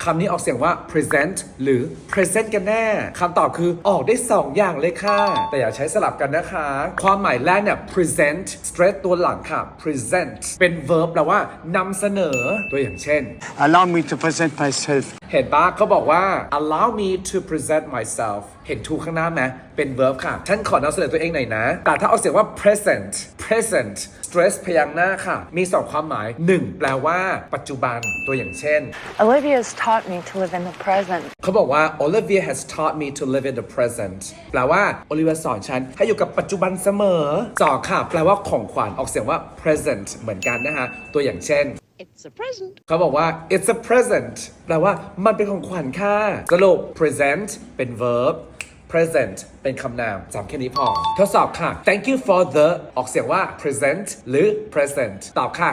คำนี้ออกเสียงว่า present หรือ present กันแน่คำตอบคือออกได้2อย่างเลยค่ะแต่อย่าใช้สลับกันนะคะความหมายแรกเนี่ย present stress ตัวหลังค่ะ present เป็น verb แปลว่านำเสนอตัวอย่างเช่น Allow me to present myself. เห็นปะเขาบอกว่า allow me to present myself เห็น to ข้างหน้าไหมเป็น verb ค่ะฉันขอนำเสนอตัวเองหน่อยนะแต่ถ้าออกเสียงว่า present stress พยางค์หน้าค่ะมี2ความหมาย1แปลว่าปัจจุบันตัวอย่างเช่น Olivia's taught me to live in the present. เขาบอกว่า Olivia has taught me to live in the present แปลว่า Olivia สอนฉันให้อยู่กับปัจจุบันเสมอ2ค่ะแปลว่าของขวัญออกเสียงว่า present เหมือนกันนะคะตัวอย่างเช่นIt's a present. เขาบอกว่า it's a present แปลว่ามันเป็นของขวัญค่ะสรุป present เป็น verb present เป็นคำนามจำแค่นี้พอทดสอบค่ะ thank you for the ออกเสียงว่า present หรือ present ตอบค่ะ